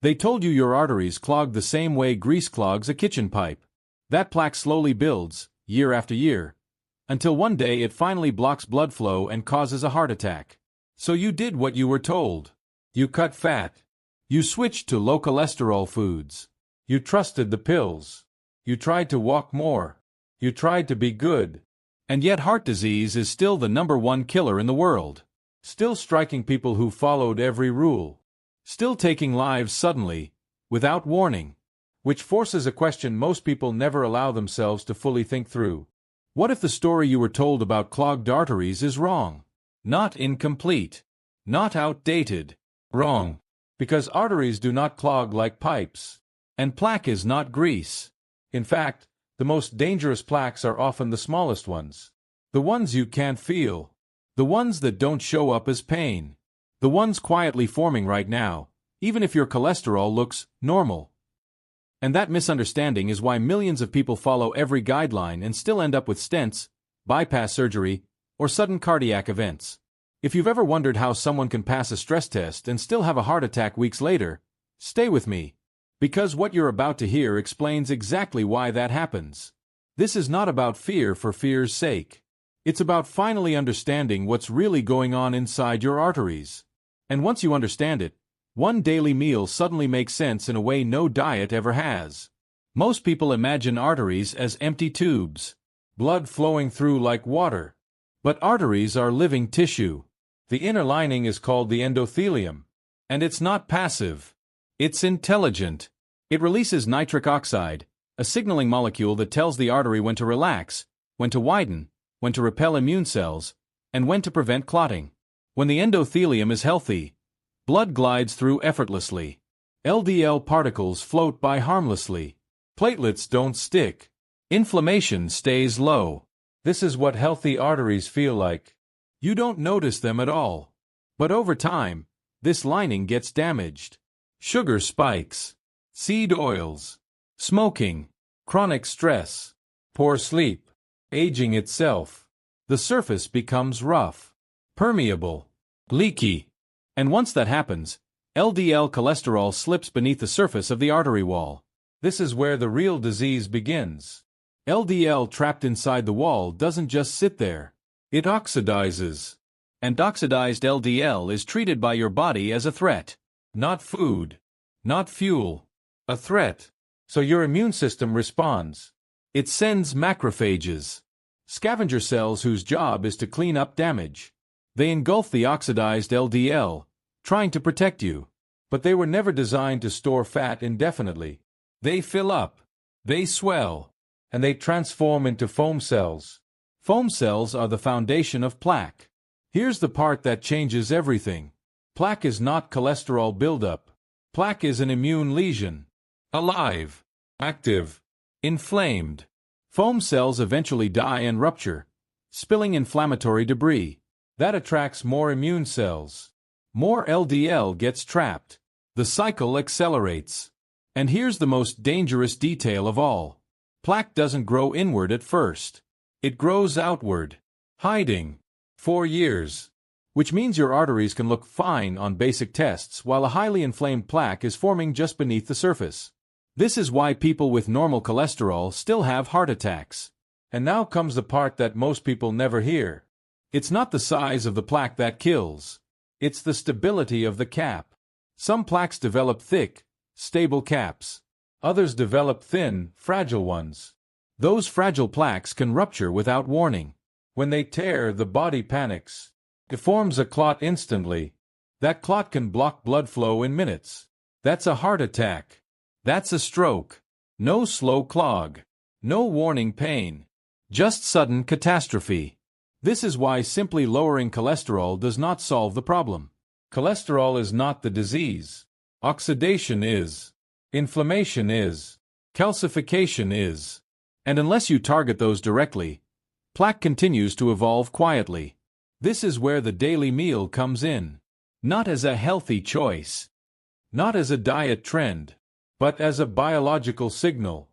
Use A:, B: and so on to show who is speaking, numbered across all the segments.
A: They told you your arteries clog the same way grease clogs a kitchen pipe. That plaque slowly builds, year after year, until one day it finally blocks blood flow and causes a heart attack. So you did what you were told. You cut fat. You switched to low cholesterol foods. You trusted the pills. You tried to walk more. You tried to be good. And yet heart disease is still the #1 killer in the world. Still striking people who followed every rule. Still taking lives suddenly, without warning. Which forces a question most people never allow themselves to fully think through. What if the story you were told about clogged arteries is wrong? Not incomplete. Not outdated. Wrong. Because arteries do not clog like pipes. And plaque is not grease. In fact, the most dangerous plaques are often the smallest ones. The ones you can't feel. The ones that don't show up as pain. The ones quietly forming right now, even if your cholesterol looks normal. And that misunderstanding is why millions of people follow every guideline and still end up with stents, bypass surgery, or sudden cardiac events. If you've ever wondered how someone can pass a stress test and still have a heart attack weeks later, stay with me. Because what you're about to hear explains exactly why that happens. This is not about fear for fear's sake. It's about finally understanding what's really going on inside your arteries. And once you understand it, one daily meal suddenly makes sense in a way no diet ever has. Most people imagine arteries as empty tubes, blood flowing through like water. But arteries are living tissue. The inner lining is called the endothelium. And it's not passive. It's intelligent. It releases nitric oxide, a signaling molecule that tells the artery when to relax, when to widen, when to repel immune cells, and when to prevent clotting. When the endothelium is healthy, blood glides through effortlessly. LDL particles float by harmlessly. Platelets don't stick. Inflammation stays low. This is what healthy arteries feel like. You don't notice them at all. But over time, this lining gets damaged. Sugar spikes. Seed oils. Smoking. Chronic stress. Poor sleep. Aging itself. The surface becomes rough. Permeable. Leaky. And once that happens, LDL cholesterol slips beneath the surface of the artery wall. This is where the real disease begins. LDL trapped inside the wall doesn't just sit there. It oxidizes. And oxidized LDL is treated by your body as a threat. Not food. Not fuel. A threat. So your immune system responds. It sends macrophages. Scavenger cells whose job is to clean up damage. They engulf the oxidized LDL, trying to protect you. But they were never designed to store fat indefinitely. They fill up. They swell. And they transform into foam cells. Foam cells are the foundation of plaque. Here's the part that changes everything. Plaque is not cholesterol buildup. Plaque is an immune lesion. Alive. Active. Inflamed. Foam cells eventually die and rupture, spilling inflammatory debris. That attracts more immune cells. More LDL gets trapped. The cycle accelerates. And here's the most dangerous detail of all. Plaque doesn't grow inward at first. It grows outward, hiding, for years. Which means your arteries can look fine on basic tests while a highly inflamed plaque is forming just beneath the surface. This is why people with normal cholesterol still have heart attacks. And now comes the part that most people never hear. It's not the size of the plaque that kills. It's the stability of the cap. Some plaques develop thick, stable caps. Others develop thin, fragile ones. Those fragile plaques can rupture without warning. When they tear, the body panics. It forms a clot instantly. That clot can block blood flow in minutes. That's a heart attack. That's a stroke. No slow clog. No warning pain. Just sudden catastrophe. This is why simply lowering cholesterol does not solve the problem. Cholesterol is not the disease. Oxidation is. Inflammation is. Calcification is. And unless you target those directly, plaque continues to evolve quietly. This is where the daily meal comes in. Not as a healthy choice. Not as a diet trend. But as a biological signal.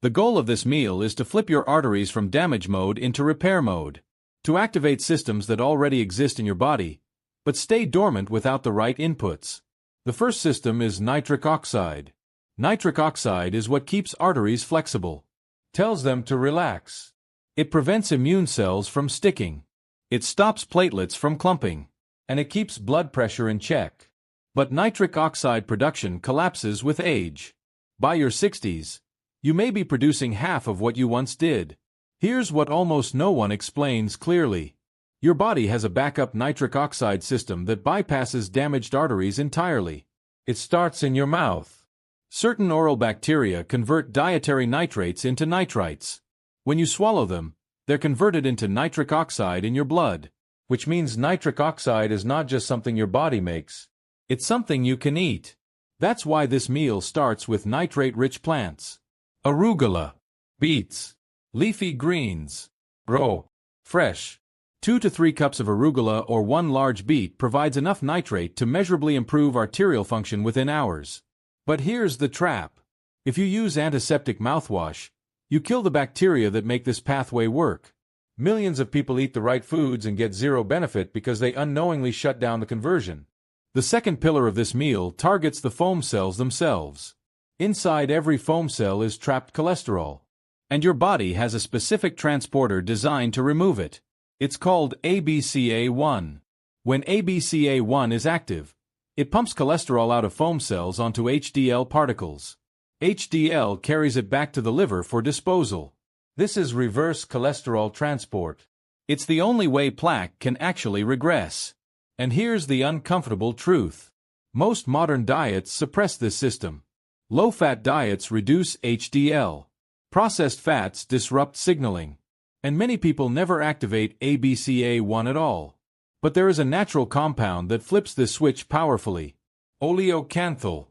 A: The goal of this meal is to flip your arteries from damage mode into repair mode. To activate systems that already exist in your body, but stay dormant without the right inputs. The first system is nitric oxide. Nitric oxide is what keeps arteries flexible, tells them to relax. It prevents immune cells from sticking. It stops platelets from clumping, and it keeps blood pressure in check. But nitric oxide production collapses with age. By your 60s, you may be producing half of what you once did. Here's what almost no one explains clearly. Your body has a backup nitric oxide system that bypasses damaged arteries entirely. It starts in your mouth. Certain oral bacteria convert dietary nitrates into nitrites. When you swallow them, they're converted into nitric oxide in your blood, which means nitric oxide is not just something your body makes. It's something you can eat. That's why this meal starts with nitrate-rich plants. Arugula, beets, leafy greens, raw, fresh. 2 to 3 cups of arugula or 1 large beet provides enough nitrate to measurably improve arterial function within hours. But here's the trap. If you use antiseptic mouthwash, you kill the bacteria that make this pathway work. Millions of people eat the right foods and get zero benefit because they unknowingly shut down the conversion. The second pillar of this meal targets the foam cells themselves. Inside every foam cell is trapped cholesterol, and your body has a specific transporter designed to remove it. It's called ABCA1. When ABCA1 is active, it pumps cholesterol out of foam cells onto HDL particles. HDL carries it back to the liver for disposal. This is reverse cholesterol transport. It's the only way plaque can actually regress. And here's the uncomfortable truth. Most modern diets suppress this system. Low-fat diets reduce HDL. Processed fats disrupt signaling. And many people never activate ABCA1 at all. But there is a natural compound that flips this switch powerfully. Oleocanthal.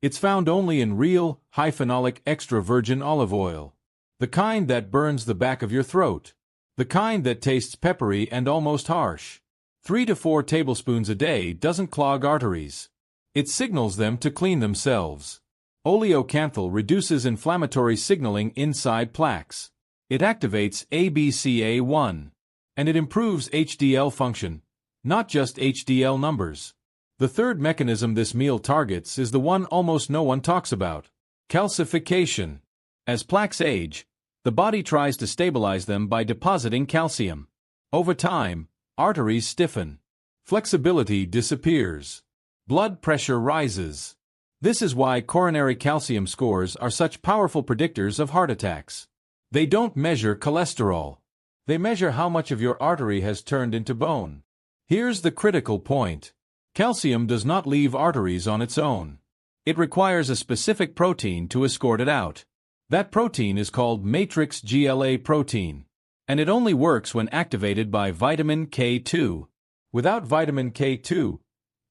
A: It's found only in real, high-phenolic extra virgin olive oil. The kind that burns the back of your throat. The kind that tastes peppery and almost harsh. 3 to 4 tablespoons a day doesn't clog arteries. It signals them to clean themselves. Oleocanthal reduces inflammatory signaling inside plaques. It activates ABCA1. And it improves HDL function, not just HDL numbers. The third mechanism this meal targets is the one almost no one talks about: calcification. As plaques age, the body tries to stabilize them by depositing calcium. Over time, arteries stiffen. Flexibility disappears. Blood pressure rises. This is why coronary calcium scores are such powerful predictors of heart attacks. They don't measure cholesterol. They measure how much of your artery has turned into bone. Here's the critical point. Calcium does not leave arteries on its own. It requires a specific protein to escort it out. That protein is called matrix GLA protein, and it only works when activated by vitamin K2. Without vitamin K2,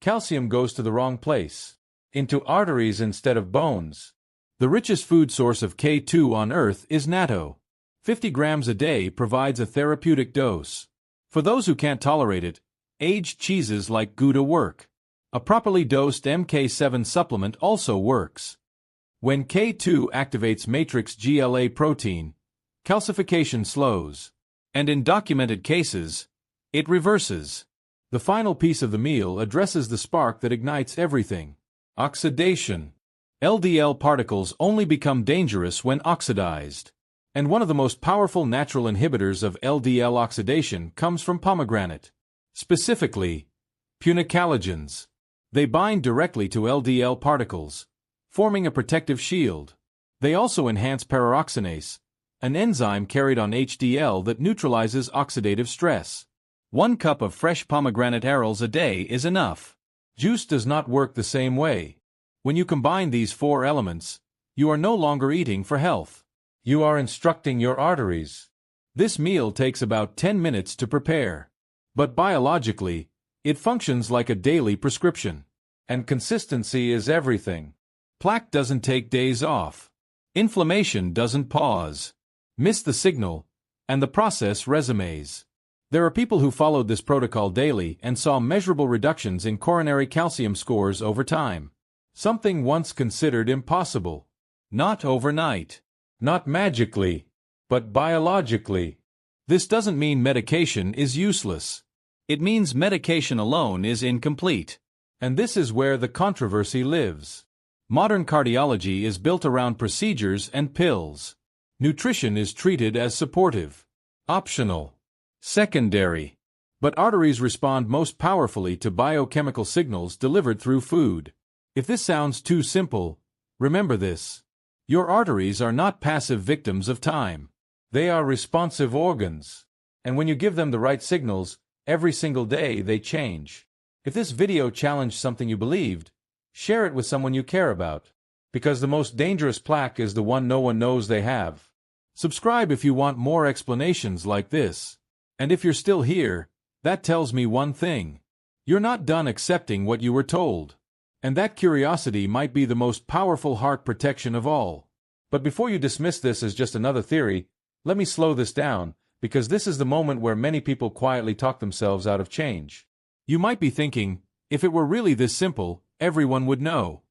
A: calcium goes to the wrong place, into arteries instead of bones. The richest food source of K2 on Earth is natto. 50 grams a day provides a therapeutic dose. For those who can't tolerate it, aged cheeses like Gouda work. A properly dosed MK7 supplement also works. When K2 activates matrix GLA protein, calcification slows. And in documented cases, it reverses. The final piece of the meal addresses the spark that ignites everything: oxidation. LDL particles only become dangerous when oxidized. And one of the most powerful natural inhibitors of LDL oxidation comes from pomegranate. Specifically, punicalagins. They bind directly to LDL particles, forming a protective shield. They also enhance peroxinase, an enzyme carried on HDL that neutralizes oxidative stress. 1 cup of fresh pomegranate arils a day is enough. Juice does not work the same way. When you combine these 4 elements, you are no longer eating for health. You are instructing your arteries. This meal takes about 10 minutes to prepare. But biologically, it functions like a daily prescription. And consistency is everything. Plaque doesn't take days off. Inflammation doesn't pause. Miss the signal, and the process resumes. There are people who followed this protocol daily and saw measurable reductions in coronary calcium scores over time. Something once considered impossible. Not overnight. Not magically. But biologically. This doesn't mean medication is useless. It means medication alone is incomplete. And this is where the controversy lives. Modern cardiology is built around procedures and pills. Nutrition is treated as supportive, optional, secondary. But arteries respond most powerfully to biochemical signals delivered through food. If this sounds too simple, remember this. Your arteries are not passive victims of time. They are responsive organs. And when you give them the right signals, every single day they change. If this video challenged something you believed, share it with someone you care about. Because the most dangerous plaque is the one no one knows they have. Subscribe if you want more explanations like this. And if you're still here, that tells me one thing. You're not done accepting what you were told. And that curiosity might be the most powerful heart protection of all. But before you dismiss this as just another theory, let me slow this down, because this is the moment where many people quietly talk themselves out of change. You might be thinking, if it were really this simple, everyone would know.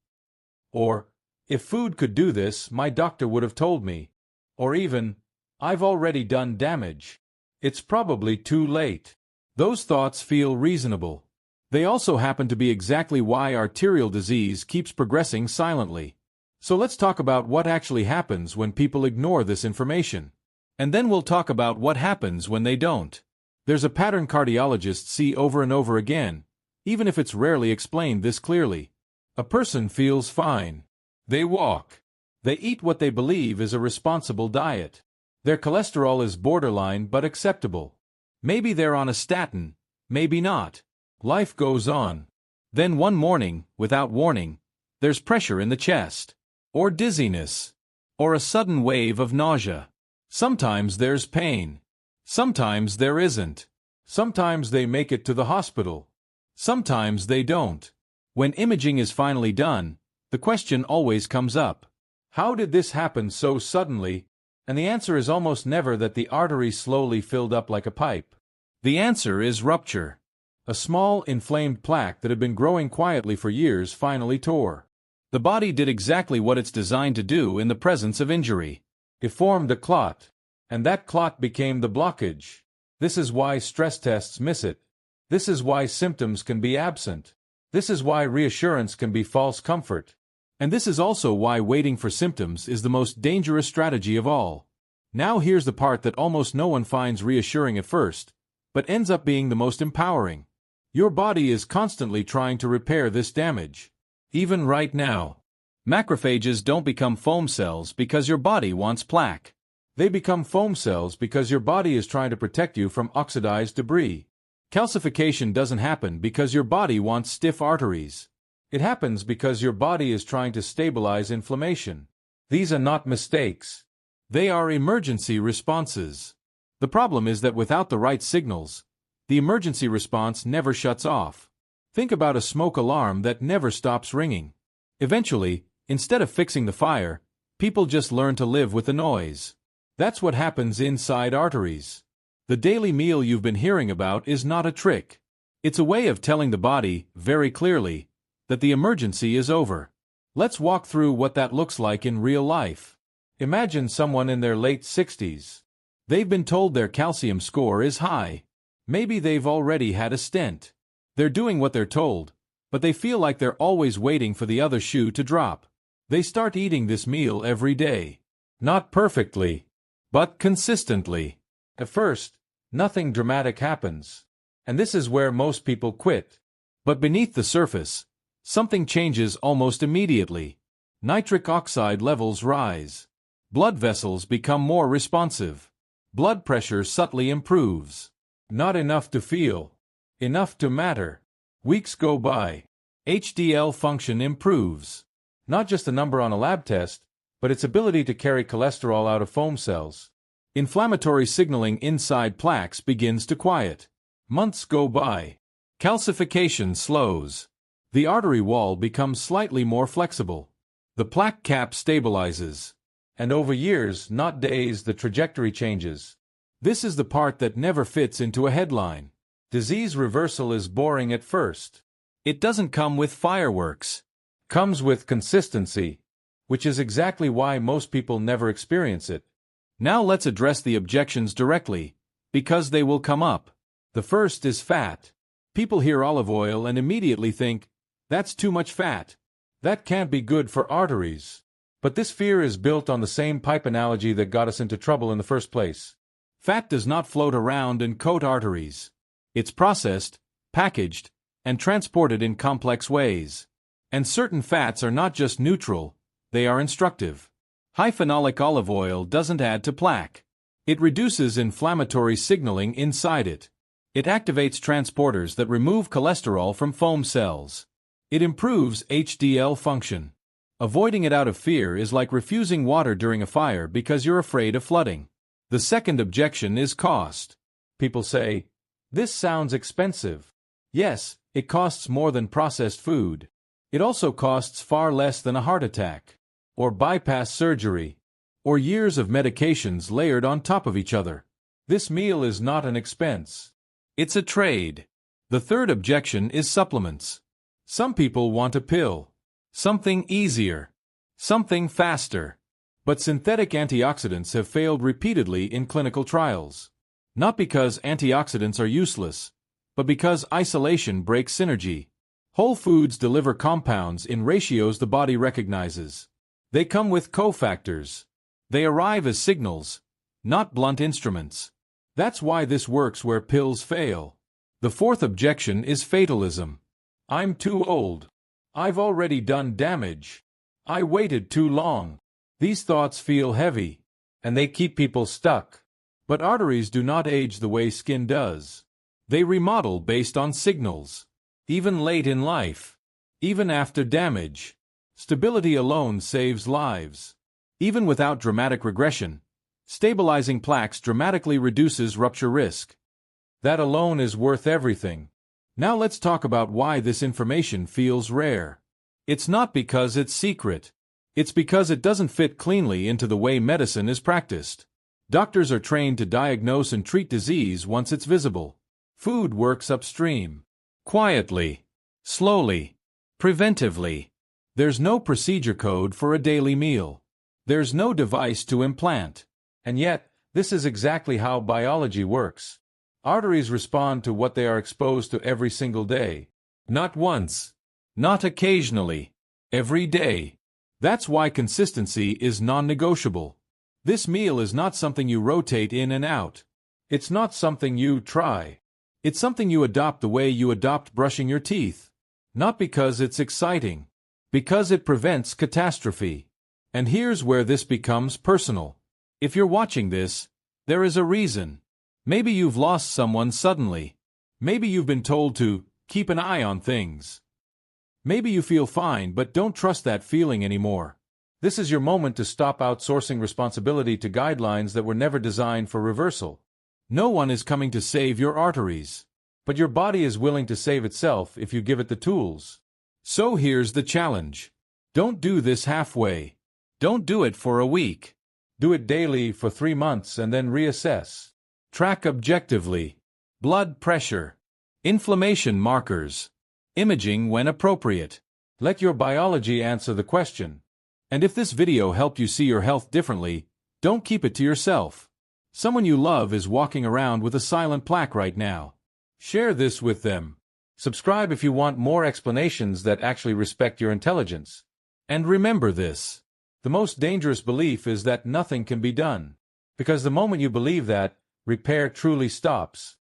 A: Or, if food could do this, my doctor would have told me. Or even, I've already done damage. It's probably too late. Those thoughts feel reasonable. They also happen to be exactly why arterial disease keeps progressing silently. So let's talk about what actually happens when people ignore this information. And then we'll talk about what happens when they don't. There's a pattern cardiologists see over and over again, even if it's rarely explained this clearly. A person feels fine. They walk. They eat what they believe is a responsible diet. Their cholesterol is borderline but acceptable. Maybe they're on a statin, maybe not. Life goes on. Then one morning, without warning, there's pressure in the chest, or dizziness, or a sudden wave of nausea. Sometimes there's pain. Sometimes there isn't. Sometimes they make it to the hospital. Sometimes they don't. When imaging is finally done, the question always comes up. How did this happen so suddenly? And the answer is almost never that the artery slowly filled up like a pipe. The answer is rupture. A small, inflamed plaque that had been growing quietly for years finally tore. The body did exactly what it's designed to do in the presence of injury. It formed a clot, and that clot became the blockage. This is why stress tests miss it. This is why symptoms can be absent. This is why reassurance can be false comfort. And this is also why waiting for symptoms is the most dangerous strategy of all. Now here's the part that almost no one finds reassuring at first, but ends up being the most empowering. Your body is constantly trying to repair this damage. Even right now. Macrophages don't become foam cells because your body wants plaque. They become foam cells because your body is trying to protect you from oxidized debris. Calcification doesn't happen because your body wants stiff arteries. It happens because your body is trying to stabilize inflammation. These are not mistakes. They are emergency responses. The problem is that without the right signals, the emergency response never shuts off. Think about a smoke alarm that never stops ringing. Eventually, instead of fixing the fire, people just learn to live with the noise. That's what happens inside arteries. The daily meal you've been hearing about is not a trick. It's a way of telling the body, very clearly, that the emergency is over. Let's walk through what that looks like in real life. Imagine someone in their late 60s. They've been told their calcium score is high. Maybe they've already had a stent. They're doing what they're told, but they feel like they're always waiting for the other shoe to drop. They start eating this meal every day. Not perfectly, but consistently. At first, nothing dramatic happens. And this is where most people quit. But beneath the surface, something changes almost immediately. Nitric oxide levels rise. Blood vessels become more responsive. Blood pressure subtly improves. Not enough to feel. Enough to matter. Weeks go by. HDL function improves. Not just a number on a lab test, but its ability to carry cholesterol out of foam cells. Inflammatory signaling inside plaques begins to quiet. Months go by. Calcification slows. The artery wall becomes slightly more flexible. The plaque cap stabilizes. And over years, not days, the trajectory changes. This is the part that never fits into a headline. Disease reversal is boring at first. It doesn't come with fireworks. Comes with consistency, which is exactly why most people never experience it. Now let's address the objections directly, because they will come up. The first is fat. People hear olive oil and immediately think, That's too much fat. That can't be good for arteries. But this fear is built on the same pipe analogy that got us into trouble in the first place. Fat does not float around and coat arteries. It's processed, packaged, and transported in complex ways. And certain fats are not just neutral, they are instructive. High phenolic olive oil doesn't add to plaque. It reduces inflammatory signaling inside it. It activates transporters that remove cholesterol from foam cells. It improves HDL function. Avoiding it out of fear is like refusing water during a fire because you're afraid of flooding. The second objection is cost. People say, "This sounds expensive." Yes, it costs more than processed food. It also costs far less than a heart attack, or bypass surgery, or years of medications layered on top of each other. This meal is not an expense. It's a trade. The third objection is supplements. Some people want a pill. Something easier. Something faster. But synthetic antioxidants have failed repeatedly in clinical trials. Not because antioxidants are useless, but because isolation breaks synergy. Whole foods deliver compounds in ratios the body recognizes. They come with cofactors. They arrive as signals, not blunt instruments. That's why this works where pills fail. The fourth objection is fatalism. I'm too old. I've already done damage. I waited too long. These thoughts feel heavy, and they keep people stuck. But arteries do not age the way skin does. They remodel based on signals. Even late in life. Even after damage. Stability alone saves lives. Even without dramatic regression, stabilizing plaques dramatically reduces rupture risk. That alone is worth everything. Now let's talk about why this information feels rare. It's not because it's secret. It's because it doesn't fit cleanly into the way medicine is practiced. Doctors are trained to diagnose and treat disease once it's visible. Food works upstream. Quietly. Slowly. Preventively. There's no procedure code for a daily meal. There's no device to implant. And yet, this is exactly how biology works. Arteries respond to what they are exposed to every single day. Not once. Not occasionally. Every day. That's why consistency is non-negotiable. This meal is not something you rotate in and out. It's not something you try. It's something you adopt the way you adopt brushing your teeth. Not because it's exciting. Because it prevents catastrophe. And here's where this becomes personal. If you're watching this, there is a reason. Maybe you've lost someone suddenly. Maybe you've been told to keep an eye on things. Maybe you feel fine but don't trust that feeling anymore. This is your moment to stop outsourcing responsibility to guidelines that were never designed for reversal. No one is coming to save your arteries. But your body is willing to save itself if you give it the tools. So here's the challenge. Don't do this halfway. Don't do it for a week. Do it daily for 3 months and then reassess. Track objectively. Blood pressure. Inflammation markers. Imaging when appropriate. Let your biology answer the question. And if this video helped you see your health differently, don't keep it to yourself. Someone you love is walking around with a silent plaque right now. Share this with them. Subscribe if you want more explanations that actually respect your intelligence. And remember this. The most dangerous belief is that nothing can be done. Because the moment you believe that, repair truly stops.